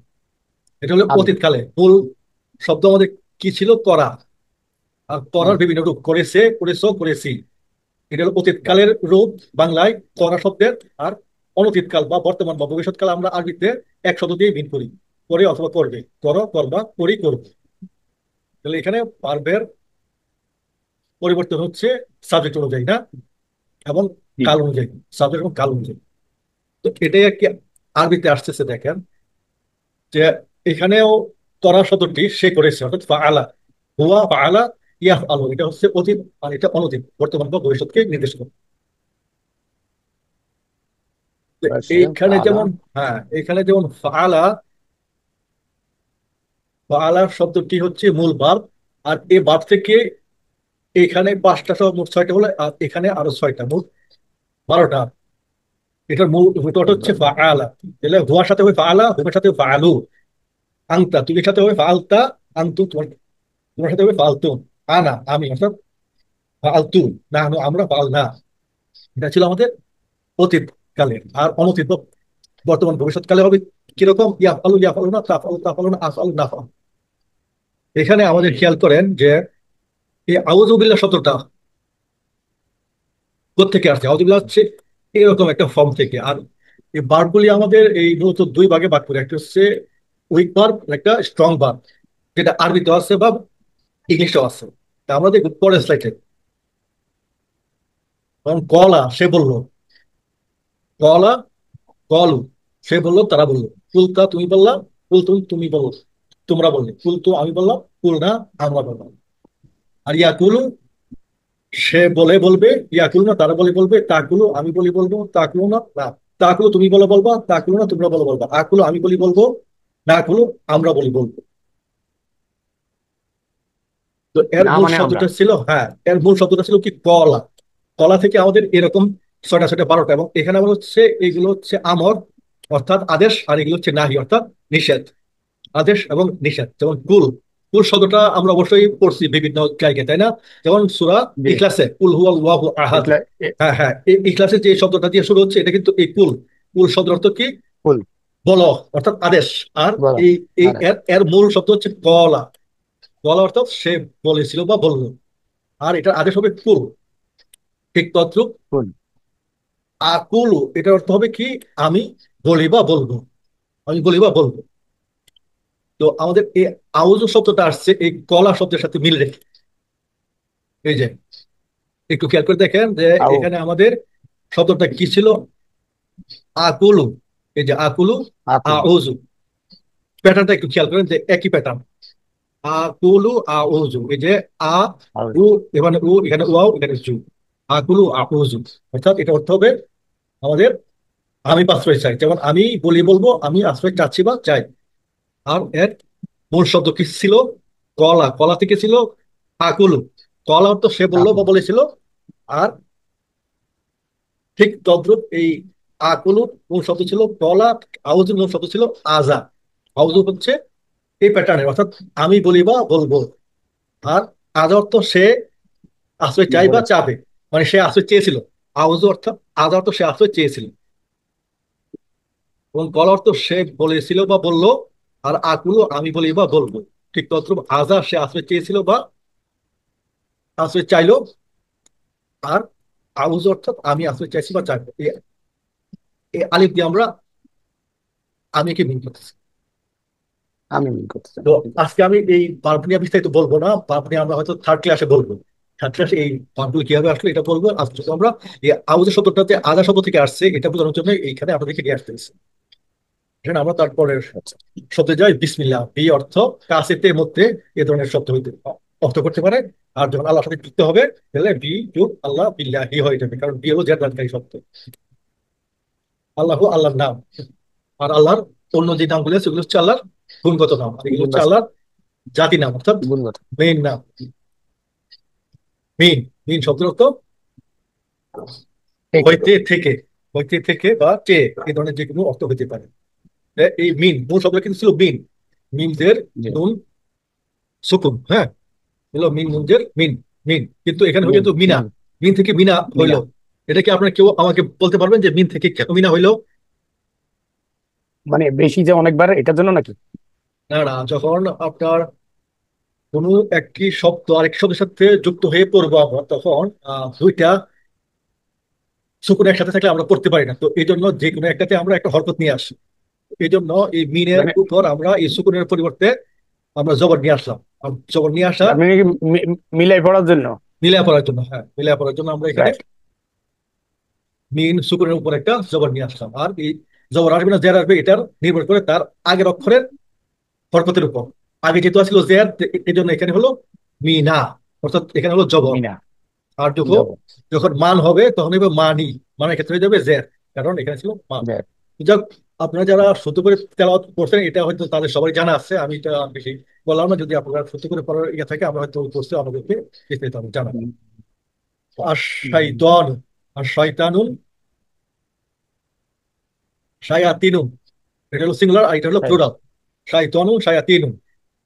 এটা হলো আমি। অতীতকালে মূল শব্দ আমাদের কি ছিল, করা। আর করার হুম। বিভিন্ন রূপ, করেছে, করেছো, করেছি। এটা হলো রাইট। অতীতকালের রূপ বাংলায় করা শব্দের। আর অনতীতকাল বা বর্তমান বা ভবিষ্যৎকাল আমরা আরবিতে এক শব্দ দিয়ে মিন করি, করে অথবা করবে, করো, করবা, করি, করবে। তাহলে এখানে ভার্বের পরিবর্তন হচ্ছে সাবজেক্ট অনুযায়ী, না, এবং জি। কাল অনুযায়ী, সাবজেক্ট এবং কাল অনুযায়ী। তো এটাই আর কি আরবিতে আসতেছে। দেখেন যে এখানেও করা শব্দটি সে করেছে, অর্থাৎ ফাআলা, হুয়া ফাআলা, ইয়াফ আলু, এটা হচ্ছে অতীত, আর এটা অনতীত, বর্তমান বা ভবিষ্যৎকে নির্দেশ করে। তো সে এইখানে আলা। যেমন, হ্যাঁ এখানে যেমন ফাআলা, ফাআলা শব্দটি হচ্ছে মূল ভার্ব। আর এই ভার্ব থেকে এখানে 5টা সহ মোট 6টা হলো, আর এখানে আরো 6টা, মোট 12টা। এটার মূল রুটটা হচ্ছে ফাআলা। তাহলে হুয়ার সাথে হবে ফাআলা, হুমের সাথে হবে ফাআলু। আংতা, তুমি সাথে হবে ফাআলতা, আনতু তোমার, তোমার সাথে হবে ফালতু। আনা আমি, অর্থাৎ ফালতু, না আমরা ফাল না। এটা ছিল আমাদের অতীত কালের। আর অনতীত বা বর্তমান ভবিষ্যৎ কালে হবে কিরকম, ইয়াফআলু, ইয়াফআলু না, তাফআলু, তাফআলু না, আফআলু, নাফআল। এখানে আমাদের খেয়াল করেন যে এই আউযুবিল্লাহ শব্দটা কোত্থেকে আসছে। আউযুবিল্লাহ হচ্ছে এরকম একটা ফর্ম থেকে। আর এই ভার্বগুলি আমাদের এই মূলত 2 ভাগে ভাগ করে, একটা হচ্ছে উইক ভার্ব, একটা স্ট্রং ভার্ব, যেটা আরবিতেও আছে বা ইংলিশেও আছে। তা আমরা দেখব পরের স্লাইডে। কারণ কলা, সে বলল, কলা, কলু, সে বললো, তারা বললো। কুলতা, তুমি বললা, কুলতুম, তুমি বলো, তোমরা বললে। কুলতু, আমি বললাম, কুলনা, আমরা বললাম। আর ইয়াকুলু, সে বলে বলবে, ইয়াকুলু না, তারা বলে বলবে, তাকুলু, আমি বলি বলবো, তাকুলু না, না, তাকুলু তুমি বলো বলবা, তাকুলু না, তোমরা বলো বলবা, আকুলু আমি বলি বলবো, না কুলু আমরা বলি বলবো। তো এর না মূল মানে আমরা। শব্দটা ছিল, হ্যাঁ এর মূল শব্দটা ছিল কি, কলা। কলা থেকে আমাদের এরকম 6টা 6টা 12টা, এবং এখানে আমার হচ্ছে এগুলো হচ্ছে আমর, অর্থাৎ আদেশ, আর এগুলো হচ্ছে নাহি, অর্থাৎ নিষেধ। আদেশ এবং নিষেধ। যেমন কুল, কুল শব্দটা আমরা অবশ্যই পড়ছি বিভিন্ন জায়গায়, তাই না? যেমন সূরা জি। ইখলাসে কুল হুয়াল্লাহু আহাদ। এগুলা হ্যাঁ হ্যাঁ, এই ইখলাসের যে শব্দটা দিয়ে শুরু হচ্ছে এটা কিন্তু এই কুল। কুল শব্দের অর্থ কি, ফুল। বলো, অর্থাৎ আদেশ। আর বলো। এই এই আরে। এর এর মূল শব্দ হচ্ছে কলা। কলা অর্থাৎ সে বলেছিল বা বললো। আর এটার আদেশ হবে কুল, ঠিক তদ্রুপ। ফুল। আকুলু, এটার অর্থ হবে কি, আমি বলি বা বলবো, আমি বলি বা বলবো। তো আমাদের এই আউযু শব্দটা আসছে এই কলা শব্দের সাথে মিল রেখে। এই যে একটু খেয়াল করে দেখেন যে আউ এখানে আমাদের শব্দটা কি ছিল, আকুলু। এই যে আকুলু, আকুল আউযু, প্যাটার্নটা একটু খেয়াল করেন যে একই প্যাটার্ন। আকুলু আউযু, এই যে আ আউ উ, এখানে উ, এখানে ওয়াও, এখানে জু। আকুলু আউযু, অর্থাৎ এটা অর্থ হবে আমাদের আমি আশ্রয় চাই। যেমন আমি বলি বলবো আমি আশ্রয় চাচ্ছি বা চাই। আর এর মূল শব্দ কি ছিল, কলা। কলা থেকে ছিল আকুলু। কলা অর্থ সে বললো বা আকুল বলেছিল। আর ঠিক তদ্রুপ এই আকুলুর মূল শব্দ ছিল কলা, আউজুর মূল শব্দ ছিল আজা। আউজু হচ্ছে এই প্যাটার্নের, অর্থাৎ আমি বলি বা বলবো। আর আজা অর্থ সে আশ্রয় চাই বা বলেছে। চাবে, মানে সে আশ্রয় চেয়েছিল। আউজু অর্থাৎ আজা অর্থ সে আশ্রয় চেয়েছিল। এবং কল অর্থ সে বলেছিল বা বললো। আর আকুলো আমি বলি বা বলবো। ঠিক তদ্রুপ আজা সে আশ্রয় চেয়েছিল বা আশ্রয় চাইলো। আর আউজ অর্থাৎ আমি আশ্রয় চাইছি বা চাইবো। এই আলিফ দিয়ে আমরা আমি কি মিন করতেছি। আমি মিন করতে চাই, তো ঠিক আছে। আজকে আমি এই বার্ব নিয়ে বিস্তারিত বলবো না, বার্ব নিয়ে আমরা হয়তো থার্ড ক্লাসে বলবো। থার্ড ক্লাসে এই বার্বগুলো কিভাবে আসলে এটা বলবো। আজকে শুধু আমরা এই আউজের শব্দটাতে আদা শব্দ থেকে আসছে এটা বোঝানোর জন্য এইখানে আপনাদেরকে নিয়ে আসতে হয়েছে। এখানে আমরা তারপরের আচ্ছা, শব্দে যাই, বিসমিল্লাহ। বি অর্থ কাছেতে মধ্যে এ ধরনের শব্দ হইতে অর্থ করতে পারে। আর যখন আল্লাহর সাথে যুক্ত হবে তাহলে বি যুগ আল্লাহ বিল্লাহি হয়ে যাবে, কারণ বি হলো জেরদানকারী শব্দ। আল্লাহ আল্লাহর নাম। আর আল্লাহর অন্য যে নামগুলো আছে সেগুলো হচ্ছে আল্লাহর গুণগত নাম, আর এগুলো হচ্ছে গুণবাচক, আল্লাহর জাতি নাম, অর্থাৎ গুণগত। মেইন নাম। মিন, মিন শব্দের অর্থ ঠিক আছে। হইতে থেকে। হইতে থেকে বা চেয়ে, এই ধরনের যে কোনো অর্থ হইতে পারে। এই মিন মূল শব্দ কিন্তু ছিল মিন। মিনদের জি। নুন সুকুন, হ্যাঁ, হলো মিন মুঞ্জের মিন। মিন কিন্তু এখানে হয়ে মিন কিন্তু মিনা। মিন মিন থেকে মিনা হইলো। মিনা। এটা কি আপনার কেউ আমাকে বলতে পারবেন যে মিন থেকে কেন মিনা হইলো? মানে বেশি যে অনেকবার, এটার জন্য নাকি? না না, যখন আপনার কোনো একটি শব্দ আরেক শব্দের সাথে যুক্ত হয়ে পড়বো আমরা, তখন দুইটা সুকুন একসাথে থাকলে আমরা পড়তে পারি না। তো এই জন্য যে কোনো একটাতে আমরা একটা হরকত নিয়ে আসি। এই জন্য এই মিনের মানে উপর আমরা এই সুকুনের পরিবর্তে আমরা জবর নিয়ে আসলাম। আর জবর নিয়ে আসা আপনি নাকি মিলাই পড়ার জন্য? মিলিয়ে পড়ার জন্য, হ্যাঁ, মিলিয়ে পড়ার জন্য আমরা এখানে রাইট। মিন সুকুনের উপর একটা জবর নিয়ে আসলাম। আর এই জবর আসবে না জের আসবে এটার নির্ভর করে তার আগের অক্ষরের হরকতের উপর। আগে যেহেতু আসছিল জের, এই জন্য এখানে হলো মিনা, অর্থাৎ এখানে হলো জবর। মিনা আর যখন যাব। যখন মান হবে তখন হবে মানি, মানের ক্ষেত্রে হয়ে যাবে জের, কারণ এখানে ছিল মান। যাক, আপনারা যারা শুদ্ধ করে তেলাওয়াত করছেন এটা হয়তো তাদের সবাই জানা আছে, আমি এটা বেশি বললাম না। যদি আপনারা শুদ্ধ করে পড়ার ইয়ে থাকে আমরা হয়তো ওই কোর্সে আমাদেরকে বিস্তারিত আমি জানাবো। আর শাইতান, আর শয়তানুন, শায়াতিনুন, এটা হলো সিঙ্গুলার আর এটা হলো প্লুরাল। শাইতানুন শায়াতিনুন।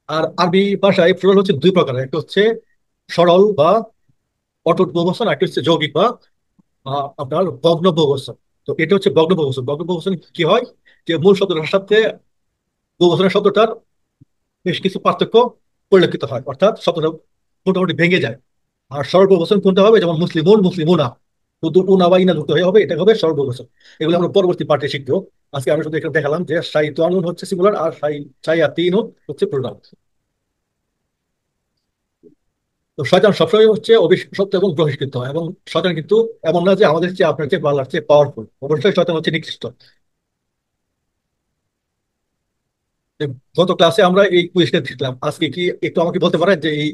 আর আরবি ভাষায় প্লুরাল হচ্ছে দুই প্রকার, একটা হচ্ছে সরল বা অটুট বহুবচন, একটা হচ্ছে যৌগিক বা আপনার ভগ্ন বহুবচন। তো এটা হচ্ছে ভগ্ন বহুবচন। ভগ্ন বহুবচন কি হয়, যে মূল শব্দটার সাথে বহুবচনের শব্দটার বেশ কিছু পার্থক্য পরিলক্ষিত হয়, অর্থাৎ শব্দটা মোটামুটি ভেঙে যায়। আর সরল বহুবচন কোনটা হবে, যেমন মুসলিমুন মুসলিমুনা, শুধু উনা বা ইনা যুক্ত হয়ে হবে, এটা হবে সরল বহুবচন। এগুলো আমরা পরবর্তী পার্টে শিখবো। আজকে আমরা শুধু এখানে দেখালাম যে শাইতানুন হচ্ছে সিঙ্গুলার আর শায়াতিনুন হচ্ছে প্লুরাল। তো শয়তান সবসময় হচ্ছে অভিশপ্ত এবং বহিষ্কৃত। এবং শয়তান কিন্তু এমন না যে আমাদের চেয়ে আপনার চেয়ে বা আল্লাহর চেয়ে পাওয়ারফুল, অবশ্যই শয়তান হচ্ছে নিকৃষ্ট। যে গত ক্লাসে আমরা এই কুইজটা দেখলাম, আজকে কি একটু আমাকে বলতে পারেন যে এই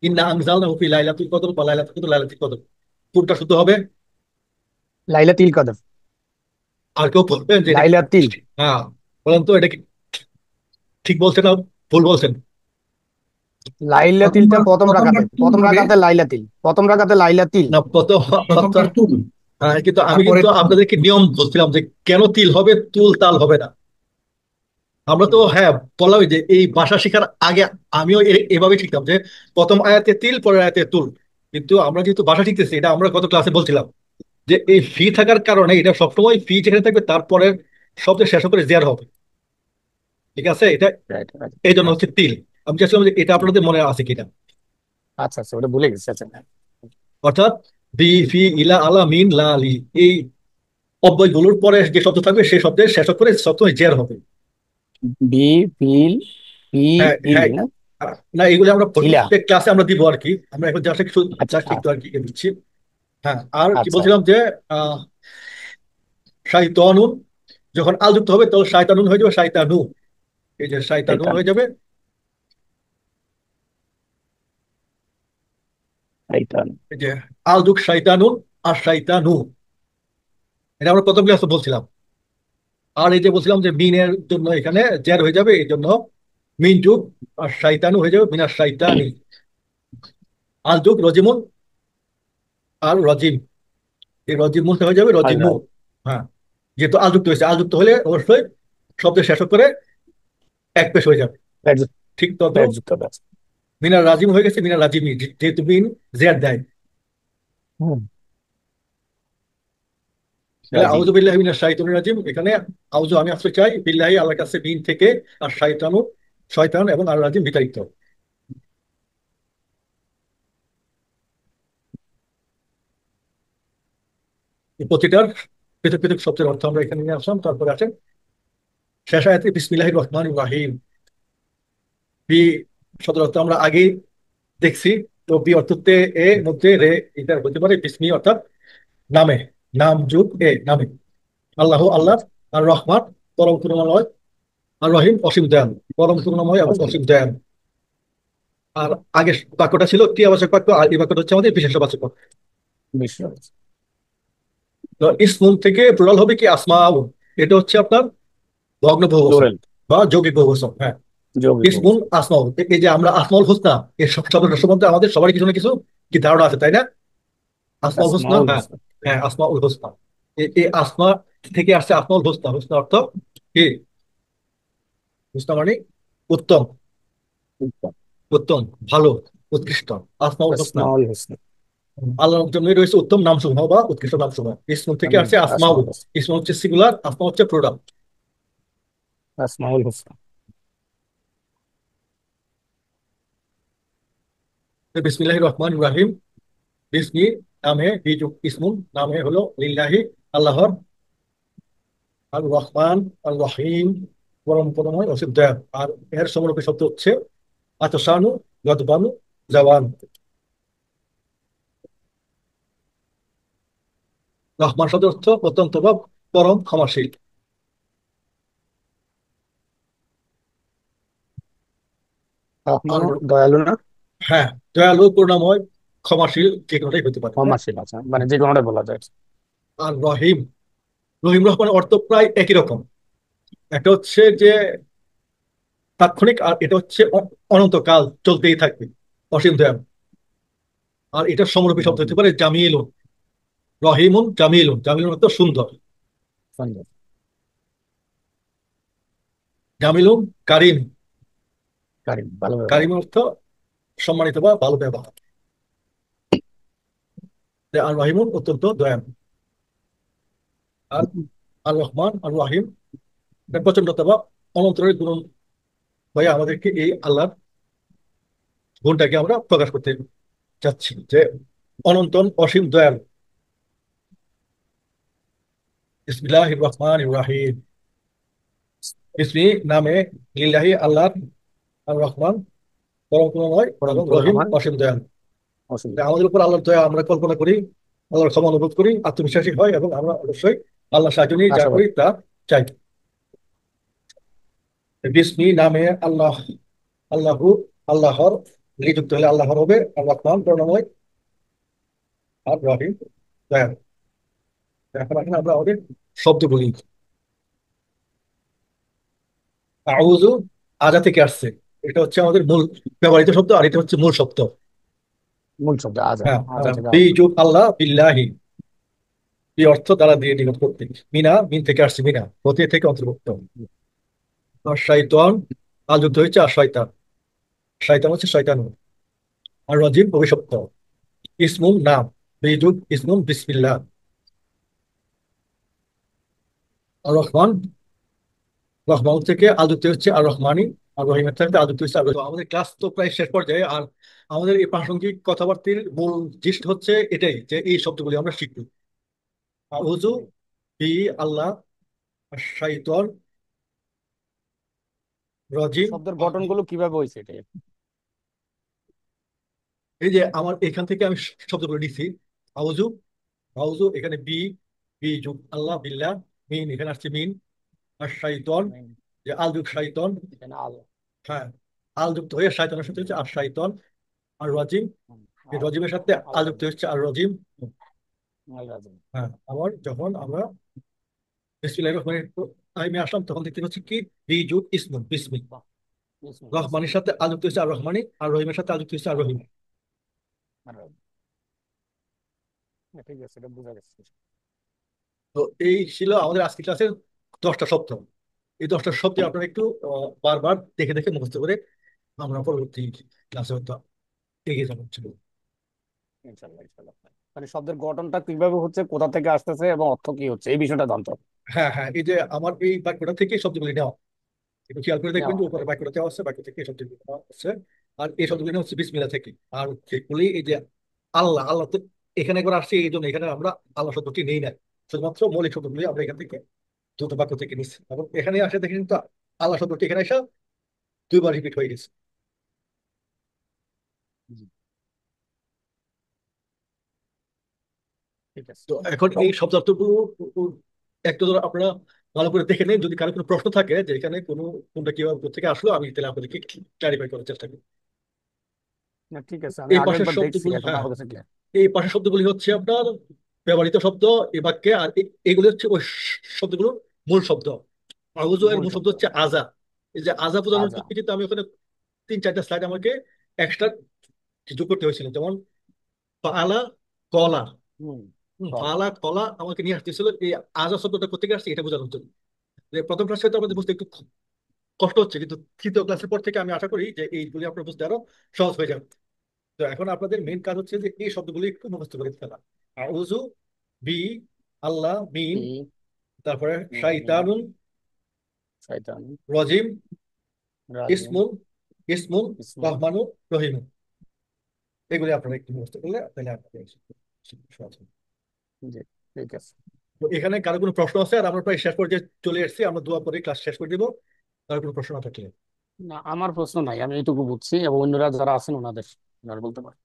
ইন্না আনজালনাহু ফি লাইলাতুল কদর বা লাইলাতুল কদর, লাইলাতুল কদর কোনটা শুদ্ধ হবে? লাইলাতুল কদর। আর কেউ বলবেন যে এটা কি? লাইলাতিল। হ্যাঁ, বলেন তো এটা কি ঠিক বলছেন না ভুল বলছেন? লাইলাতিলটা প্রথমবার প্রথম প্রথমবার রাকাতে, তুল প্রথম হবে, রাকাতে লাইলাতিল, প্রথম রাকাতে লাইলাতিল। না কত প্রথমবার তুল, হ্যাঁ, কিন্তু আমি তারপরে কিন্তু তুল। আপনাদেরকে নিয়ম বলছিলাম যে কেন তিল হবে, তুল তাল হবে না। আমরা তো, হ্যাঁ, বললাম যে এই ভাষা শেখার আগে আমিও এভাবে শিখতাম যে প্রথম আয়াতে তিল পরের আয়াতে তুল। কিন্তু আমরা যেহেতু ভাষা শিখতেছি, এটা আমরা গত ক্লাসে বলছিলাম যে এই ফি থাকার কারণে এটা সবসময় ফি যেখানে থাকবে তারপরে শব্দের শেষ করে জের হবে। ঠিক আছে, এটা রাইট রাইট। এই জন্য আচ্ছা হচ্ছে তিল। আমি চাচ্ছিলাম যে এটা আপনাদের মনে আছে কিনা। আচ্ছা আচ্ছা, ওটা ভুলে গেছি। আচ্ছা। অর্থাৎ বি ফি ইলা আলা মিন লা আলি, এই অব্যয়গুলোর পরে যে শব্দ থাকবে সেই শব্দের শেষ করে শব্দ জের হবে। বি, ফিল, পি, হ্যাঁ ইল হ্যাঁ। না? না, এগুলো আমরা ইলা। প্রত্যেক ক্লাসে আমরা দিব আর কি, আমরা এখন জাস্ট কিছু আচ্ছা জাস্ট একটু আচ্ছা আর কি দিচ্ছি। হ্যাঁ, আর কি আচ্ছা। বলছিলাম যে আহ শাইতানুন, যখন আল যুক্ত হবে তখন শায়তানুন হয়ে যাবে শাইতানু। এই যে শাইতানু শয়তান। হয়ে যাবে। শয়তান। এই যে আল যুগ শাইতানুন আর শাইতানু, এটা আমরা প্রথম ক্লাসে বলছিলাম। আর এই যে বলছিলাম যে মিনের জন্য এখানে জের হয়ে যাবে, এই জন্য মিন যুগ আর শাইতানু হয়ে যাবে মিনার শাইতানি। আল যুগ রজিমুন আর রজিম, এই রজিমুনটা হয়ে যাবে আচ্ছা। রজিমু। হ্যাঁ, যেহেতু আল যুক্ত হয়েছে, আল যুক্ত হলে অবশ্যই শব্দের শেষ করে এক পেশ হয়ে যাবে। পেট ঠিক তত পেট যুক্ত হবে। মিনার রাজিম হয়ে গেছে মিনার রাজিমি, যেহেতু মিন জের দেয়। হুম। তাহলে রাজিম। আউযু বিল্লাহি মিনাশ শাইতানির রাজিম, এখানে আউযু আমি আশ্রয় চাই বিল্লাহি আল্লাহর কাছে মিন থেকে, আর শাইতানু শয়তান এবং আর রাজিম বিতাড়িত। এই প্রতিটার পৃথক পৃথক শব্দের অর্থ আমরা এখানে নিয়ে আসলাম। তারপরে আছে শেষ আয়াতে বিসমিল্লাহির রহমানির রহিম। বি শব্দের অর্থ আমরা আগেই দেখছি। তো বি অর্থতে এ মধ্যে রে, এটা হতে পারে বিসমি অর্থাৎ নামে, নাম যুগ এ নামে। আল্লাহ আল্লাহ, আর রহমান পরম করুণাময়, আর রহিম অসীম দয়ালু, পরম করুণাময় এবং অসুবিধা। অসীম দয়ালু। আর আগের বাক্যটা ছিল ক্রিয়াবাচক বাক্য, আর এই বাক্যটা হচ্ছে আমাদের বিশেষবাচক বাক্য। বিশ্বাস। তো ইসমুল থেকে প্লুরাল হবে কি আসমাউ, এটা হচ্ছে আপনার ভগ্ন বহুবচন প্লুরাল। বা যৌগিক বহুবচন। হ্যাঁ, যৌগিক ইসমুল অবস্থা। আসমাউল, এই যে আমরা আসমাউল হোসনা, এই সব শব্দটা সম্বন্ধে আমাদের সবারই কিছু না কিছু কি ধারণা আছে, তাই না? আসমাউল হোসনা, আসমাউল হ্যাঁ। হোসনা। হ্যাঁ, আসমাউল হোসনা, এই আসমা থেকে আসছে আসমাউল হোসনা। হোসনা অর্থ কি? হোসনা মানে উত্তম, উত্তম, ভালো, উৎকৃষ্ট। আসমাউল হোসনা, আসমাউল হোসনা। আল্লাহর জন্যই রয়েছে উত্তম নামসমূহ বা উৎকৃষ্ট নামসমূহ। ইসমুল থেকে আসছে আসমাউল। আসমাউল হোসনা। ইসমুল হচ্ছে সিঙ্গুলার, আসমা হচ্ছে প্লুরাল। আসমাউল হোসনা। বিসমিল্লাহির রহমানির রহিম। বিসমি নামে, বিযুক্ত ইসমুল নামে হলো লিল্লাহি আল্লাহর, আর রহমান আর রহিম পরম করুণাময় অসীম দয়ালু। আর এর সমরূপী শব্দ হচ্ছে আতসানু, গদবানু, জাওয়ান। রহমান শব্দের অর্থ অত্যন্ত বা পরম ক্ষমাশীল। আর রহমান দয়ালু না? হ্যাঁ, দয়ালু, করুণাময়, ক্ষমাশীল, যে কোনোটাই হতে পারে, হ্যাঁ। ক্ষমাশীল আছে, মানে যে কোনোটা বলা যায়। আর রহিম, রহিম রহমানের অর্থ প্রায় একই রকম। একটা হচ্ছে যে তাৎক্ষণিক, আর এটা হচ্ছে অনন্তকাল চলতেই থাকবে, অসীম দয়ালু। আর এটার সমরূপী শব্দ হতে পারে জামিলুন। রহিমুন জামিলুন, জামিলুন অর্থ সুন্দর। সুন্দর। জামিলুন কারিম, কারিম, ভালো ব্যবহার। কারিম অর্থ সম্মানিত বা ভালো ব্যবহার। আর রহিমুন অত্যন্ত দয়ালু। আর আর রহমান আর রহিম এটা প্রচন্ডতা বা অনন্তরের গুণ হয়ে আমাদেরকে এই আল্লাহর গুণটাকে আমরা প্রকাশ করতে চাচ্ছি যে অনন্তন অসীম দয়ালু। বিসমিল্লাহির রহমানির রহিম। বিসমি নামে লিল্লাহি আল্লাহর, আর রহমান পরম করুণাময় পরম এবং রহিম করুণাময়, অসীম দয়ালু। অসুবিধা। তাই আমাদের উপর আল্লাহর দয়া আমরা কল্পনা করি, আল্লাহর ক্ষমা অনুভব করি, আত্মবিশ্বাসী হয়, এবং আমরা অবশ্যই আল্লাহ সাহায্য নিয়ে যা করি আশাবাদী। তা চাই। বিসমি নামে আল্লাহ, আল্লাহু, আল্লাহর, যুক্ত হলে আল্লাহর হবে, আর রহমান করুণাময়, আর রহিম দয়ালু। এখন এখন আমরা আমাদের শব্দ বলি। আউযু আজা থেকে আসছে, এটা হচ্ছে আমাদের মূল ব্যবহৃত শব্দ, আর এটা হচ্ছে মূল শব্দ। মূল শব্দ আজা। হ্যাঁ, আজা থেকে বি আউযু। যুগ আল্লাহ বিল্লাহি, এই অর্থ দ্বারা দিয়ে নিকট করতে। মিনা, মিন থেকে আসছে মিনা, হতে থেকে অন্তর্ভুক্ত। আর শয়তান আল যুক্ত হয়েছে আর শয়তান, শয়তান হচ্ছে শয়তান। আর রজিম অভিশপ্ত। ইসমুল নাম, বেযুগ ইসমুল বিসমিল্লাহ। আর রহমান, রহমান থেকে আল যুক্ত হচ্ছে আর রহমানি, আর রহিমের থেকে আল যুক্ত হচ্ছে আর রহিম। তো আমাদের ক্লাস তো প্রায় শেষ পর্যায়ে। আর আমাদের এই প্রাসঙ্গিক কথাবার্তার মূল জিষ্ট হচ্ছে এটাই যে এই শব্দগুলি আমরা শিখব। আউযু বি আল্লাহ, শাইতন রজিম। শব্দের গঠনগুলো কিভাবে হয়েছে এটা? এই যে আমার এখান থেকে আমি শব্দগুলো নিছি। আউযু, আউযু এখানে বি, বি যুগ আল্লাহ বিল্লাহ, মিন এখানে আসছে মিন, আর শাইতন যে আল যুগ শাইতন, এখানে আল, হ্যাঁ আল যুক্ত হয়ে শাইতনের সাথে হচ্ছে আর শাইতন। আর রাজিম, এই আল, রজিমের সাথে আল আল যুক্ত রাজি, হচ্ছে আর রজিম। আল রাজি। হ্যাঁ আবার যখন আমরা বিসমিল্লাহির রহমানির রহিমে আসলাম তখন দেখতে পাচ্ছি কি বি যুগ ইসমুন বিসমি। বাহ, বিসমিল্লাহ, রহমানের সাথে আল যুক্ত হচ্ছে আর রহমানি, আর রহিমের সাথে আল যুক্ত হচ্ছে আর রহিম। আর রাজি। ঠিক আছে, এটা বোঝা গেছে। তো এই ছিল আমাদের আজকের ক্লাসের 10টা শব্দ। এই 10টা শব্দ আপনারা একটু বারবার দেখে দেখে মুখস্থ করে আমরা পরবর্তী ক্লাসে হয়তো এগিয়ে যাবো ছিল। ইনশাল্লাহ, ইনশাল্লাহ। মানে শব্দের গঠনটা কিভাবে হচ্ছে, কোথা থেকে আসতেছে এবং অর্থ কি হচ্ছে, এই বিষয়টা জানতে হবে। হ্যাঁ হ্যাঁ, এই যে আমার এই বাক্যটা থেকে শব্দগুলি নেওয়া, একটু খেয়াল করে দেখবেন নেওয়া, যে উপরে রাইট। বাক্যটা দেওয়া আছে, বাক্য থেকে এই শব্দগুলি নেওয়া হচ্ছে। আর এই শব্দগুলি হচ্ছে বিসমিল্লাহ থেকে। আর যেগুলি এই যে আল্লাহ, আল্লাহ তো এখানে একবার আসছে, এই জন্য এখানে আমরা আল্লাহ শব্দটি নেই না, শুধুমাত্র মৌলিক শব্দগুলি আমরা এখান থেকে দ্রুত বাক্য থেকে নিচ্ছি। এবং এখানে আসে দেখেন তো আল্লাহ শব্দটি এখানে এসে 2বার রিপিট হয়ে গেছে। জি, ঠিক আছে। তো এখন এই শব্দার্থগুলো একটু ধরো আপনারা ভালো করে দেখে নিন, যদি কারো কোনো প্রশ্ন থাকে যে এখানে কোনো কোনটা কিভাবে কোথা থেকে আসলো, আমি তাহলে আপনাদেরকে ক্লারিফাই করার চেষ্টা করি। না, ঠিক আছে, আমি এই আগে পাশের একবার দেখছি, শব্দগুলো, এখন হ্যাঁ আমার কাছে ক্লিয়ার। এই পাশের শব্দগুলি হচ্ছে আপনার ব্যবহৃত শব্দ এই বাক্যে, আর এগুলি হচ্ছে ওই শব্দগুলোর মূল শব্দ। আউযু এর মূল মূল শব্দ শব্দ। হচ্ছে আজা। এই যে আজা বোঝানোর আজা। কিন্তু আমি ওখানে 3-4টা স্লাইড আমাকে এক্সট্রা যোগ করতে হয়েছিল। যেমন ফাআলা, কলা। হুম। কলা। ফাআলা কলা আমাকে নিয়ে আসতেছিল এই আজা শব্দটা কোথেকে আসছে এটা বোঝানোর জন্য। যে প্রথম ক্লাসে তো আমাদের বুঝতে একটু কষ্ট হচ্ছে, কিন্তু তৃতীয় ক্লাসের পর থেকে আমি আশা করি যে এইগুলি আপনার বুঝতে আরো সহজ হয়ে যাবে। তো এখন আপনাদের মেইন কাজ হচ্ছে যে এই শব্দগুলি একটু মুখস্থ করে ফেলা। আউযু, বি আল্লাহ, মিন, বি, তারপরে মিন, শাইতানুন, শয়তান, রজিম, রাজিম, ইসমুন, ইসমুন, ইসমুল। রহমানুর, রহিম। এগুলি আপনারা একটু মুখস্থ করলে তাহলে আপনাদের সহজ হবে। জি, ঠিক আছে। তো এখানে কারো কোনো প্রশ্ন আছে? আর আমরা প্রায় শেষ পর্যায়ে চলে এসেছি, আমরা দোয়া পরে ক্লাস শেষ করে দিব। কারো কোনো প্রশ্ন না থাকলে। না, আমার প্রশ্ন নাই, আমি এইটুকু বুঝছি এবং অন্যরা যারা আছেন ওনাদের, ওনারা বলতে পারেন।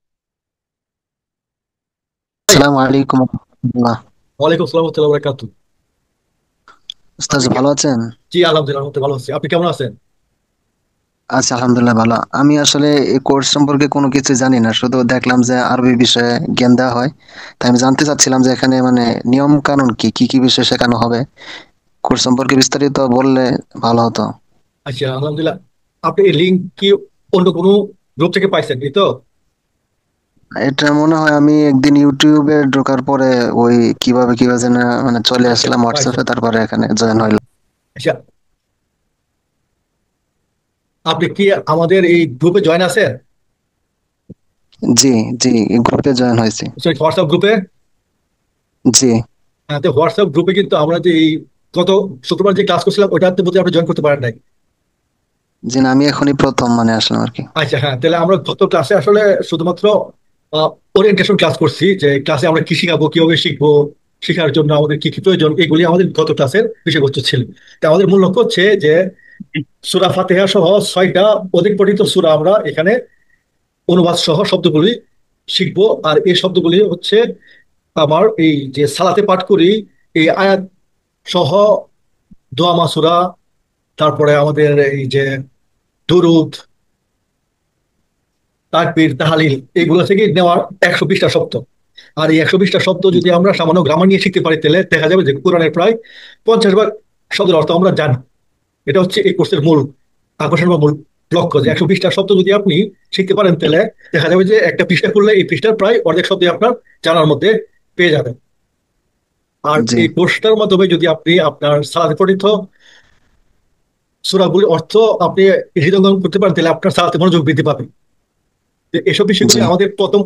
আসসালামু আলাইকুম রহমতুল্লাহ। ওয়ালাইকুম আসসালাম ওয়া রাহমাতুল্লাহি ওয়া বারাকাতুহু। উস্তাদ আপনি কে? ভালো আছেন? জি আলহামদুলিল্লাহ, আমি তো ভালো আছি। আপনি কেমন আছেন? আচ্ছা, আলহামদুলিল্লাহ ভালো। আমি আসলে এই কোর্স সম্পর্কে কোনো কিছু জানি না, শুধু দেখলাম যে আরবি বিষয়ে জ্ঞান দেওয়া হয়। তাই আমি জানতে চাচ্ছিলাম যে এখানে মানে নিয়ম কানুন কি কি কি বিষয় শেখানো হবে, কোর্স সম্পর্কে বিস্তারিত বললে ভালো হতো। আচ্ছা আলহামদুলিল্লাহ। আপনি এই লিঙ্ক কি অন্য কোনো গ্রুপ থেকে পাইছেন এই তো? এটা মনে হয় আমি একদিন ইউটিউবে ঢোকার পরে ওই কিভাবে কিভাবে যেন মানে চলে আচ্ছা আসলাম পাইছেন। হোয়াটসঅ্যাপে, তারপরে এখানে জয়েন হইলাম। আচ্ছা, আপনি কি আমাদের এই গ্রুপে জয়েন আছেন? জি, জি, গ্রুপে জয়েন হয়েছি। হোয়াটসঅ্যাপ গ্রুপে? জি। হ্যাঁ, তো হোয়াটসঅ্যাপ গ্রুপে কিন্তু আমরা যে এই গত শুক্রবার যে ক্লাস করছিলাম ওটাতে বোধহয় আপনি জয়েন করতে পারেন নাই। জি না, আমি এখনই প্রথম মানে আসলাম আর কি। আচ্ছা হ্যাঁ, তাহলে আমরা গত ক্লাসে আসলে শুধুমাত্র ওরিয়েন্টেশন ক্লাস করছি, যে ক্লাসে আমরা কি শিখাবো, কিভাবে শিখবো, শেখার জন্য আমাদের কি কি প্রয়োজন, এগুলি আমাদের গত ক্লাসের বিষয়বস্তু ছিল। তা আমাদের মূল লক্ষ্য হচ্ছে যে সূরা ফাতিহা সহ 6টা অধিক পঠিত সূরা আমরা এখানে অনুবাদ সহ শব্দগুলি শিখবো। আর এই শব্দগুলি হচ্ছে আমার এই যে সালাতে পাঠ করি এই আয়াত সহ দোয়া মাসুরা, তারপরে আমাদের এই যে দুরুদ, তাকবীর, তাহলিল, এগুলো থেকে নেওয়া 120টা শব্দ। আর এই 120টা শব্দ যদি আমরা সামান্য গ্রামার নিয়ে শিখতে পারি তাহলে দেখা যাবে যে কোরআনের প্রায় 50 ভাগ শব্দের অর্থ আমরা জানি। এটা হচ্ছে এই কোর্সের মূল আকর্ষণ বা মূল লক্ষ্য, যে 120টা শব্দ যদি আপনি শিখতে পারেন তাহলে দেখা যাবে যে একটা পৃষ্ঠা খুললে এই পৃষ্ঠার প্রায় অর্ধেক শব্দ আপনার জানার মধ্যে পেয়ে যাবেন। আর জি, এই কোর্সটার মাধ্যমে যদি আপনি আপনার সালাতে পঠিত সূরাগুলির অর্থ আপনি হৃদয়ঙ্গম করতে পারেন তাহলে আপনার সালাতে মনোযোগ বৃদ্ধি পাবে। তো এসব বিষয়গুলি জি, আমাদের প্রথম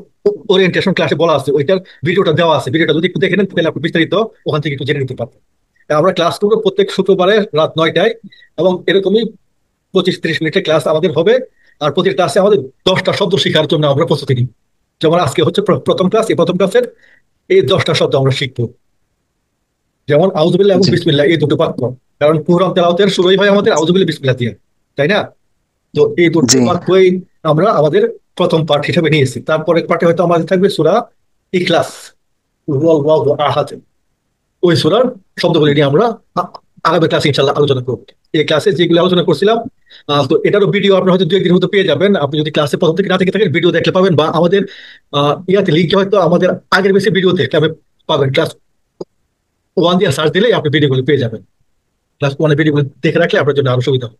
ওরিয়েন্টেশন ক্লাসে বলা আছে, ওইটার ভিডিওটা দেওয়া আছে। ভিডিওটা যদি একটু দেখে নেন তাহলে আপনি বিস্তারিত ওখান থেকে একটু জেনে নিতে পারবেন। তা আমরা ক্লাস করবো প্রত্যেক শুক্রবারে রাত 9টায়, এবং এরকমই 25-30 মিনিটের ক্লাস আমাদের হবে। আর প্রতি ক্লাসে আমাদের 10টা শব্দ শেখার জন্য আমরা প্রস্তুতি নিই। যেমন আজকে হচ্ছে প্রথম ক্লাস, এই প্রথম ক্লাসের এই 10টা শব্দ আমরা শিখবো। যেমন আউযুবিল্লাহ এবং জি বিসমিল্লাহ এই দুটো বাক্য, কারণ কুরআন তেলাওয়াতের শুরুই হয় আমাদের আউযুবিল্লাহ বিসমিল্লাহ দিয়ে, তাই না? তো এই দুটো জি বাক্যই আমরা আমাদের প্রথম পাঠ হিসেবে নিয়েছি। তারপরে পাঠে হয়তো আমাদের থাকবে সূরা ইখলাস, কুল হুয়াল্লাহু আহাদ, ওই সূরার শব্দগুলি নিয়ে আমরা আগামী ক্লাসে ইনশাল্লাহ আলোচনা করব। এই ক্লাসে যেগুলো আলোচনা করছিলাম, তো এটারও ভিডিও আপনারা হয়তো 2-1 দিনের মধ্যে পেয়ে যাবেন। আপনি যদি ক্লাসে প্রথম থেকে না থেকে থাকেন ভিডিও দেখলে পাবেন, বা আমাদের ইয়াতে লিঙ্কে হয়তো আমাদের আগের বেশি ভিডিও দেখলে আপনি পাবেন। ক্লাস 1 দিয়ে সার্চ দিলেই আপনি ভিডিওগুলো পেয়ে যাবেন। ক্লাস 1 এর ভিডিওগুলো দেখে রাখলে আপনার জন্য আরো সুবিধা হবে।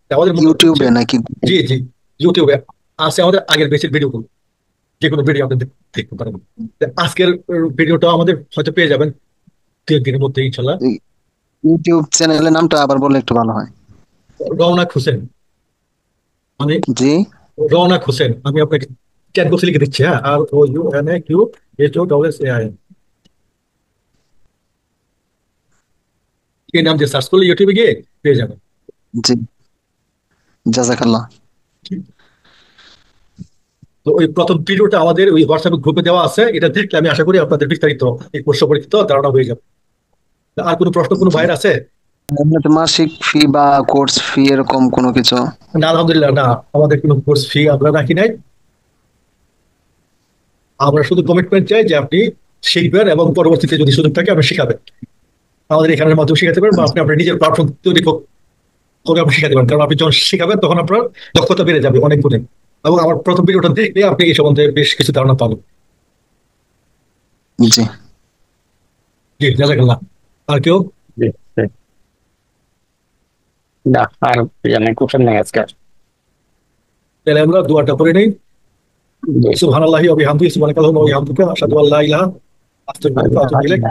তা আমাদের মূল কথা হচ্ছে, ইউটিউবে নাকি? জি জি, ইউটিউবে আছে আমাদের আগের বেশি ভিডিওগুলো, যে কোনো ভিডিও আপনি দেখতে পারেন। তা আজকের ভিডিওটা আমাদের হয়তো পেয়ে যাবেন 2-1 দিনের মধ্যে ইনশাল্লাহ। ইউটিউব চ্যানেলের নামটা আবার বললে একটু ভালো হয়। রওনাক হোসেন, আমি জি রওনাক হোসেন, আমি আপনাকে চ্যাট বক্সে লিখে দিচ্ছি। হ্যাঁ, ROUNAQHOSEIN, এই নাম দিয়ে সার্চ করলে ইউটিউবে গিয়ে পেয়ে যাবেন। জি, জাজাকাল্লাহ। তো ওই প্রথম ভিডিওটা আমাদের ওই হোয়াটসঅ্যাপ গ্রুপে দেওয়া আছে, এটা দেখলে আমি আশা করি আপনাদের বিস্তারিত এই কোর্স সম্পর্কিত ধারণা হয়ে যাবে। আর কোনো প্রশ্ন কোনো জি, ভাইয়ের আছে? এমনিতে মাসিক ফি বা কোর্স ফি এরকম কোনো কিছু? না, আলহামদুলিল্লাহ, না, আমাদের কোনো কোর্স ফি আমরা রাখি নাই। আমরা শুধু কমিটমেন্ট চাই যে আপনি শিখবেন এবং পরবর্তীতে যদি সুযোগ থাকে আপনি শিখাবেন। আমাদের এখানের মাধ্যমে শিখাতে পারেন, বা আপনি আপনার নিজের প্ল্যাটফর্ম তৈরি করে আপনি শিখাতে পারেন। কারণ আপনি যখন শিখাবেন তখন আপনার দক্ষতা বেড়ে যাবে অনেক গুণে। এবং আমার প্রথম ভিডিওটা দেখলে আপনি এই সম্বন্ধে বেশ কিছু ধারণা পাবেন। জি জি, জাযাকাল্লাহ। আর কেউ? জি, জি। না, আর কোশ্চেন নেই আজকে আর। তাহলে আমরা দোয়াটা করে নেই। জি। সুবহানাল্লাহি ওয়া বিহামদিহি, সুবহানাকাল্লাহুম্মা ওয়া বিহামদিকা, আশহাদু আল্লা ইলাহা ইল্লা আনতা, আস্তাগফিরুকা ওয়া আতুবু ইলাইক।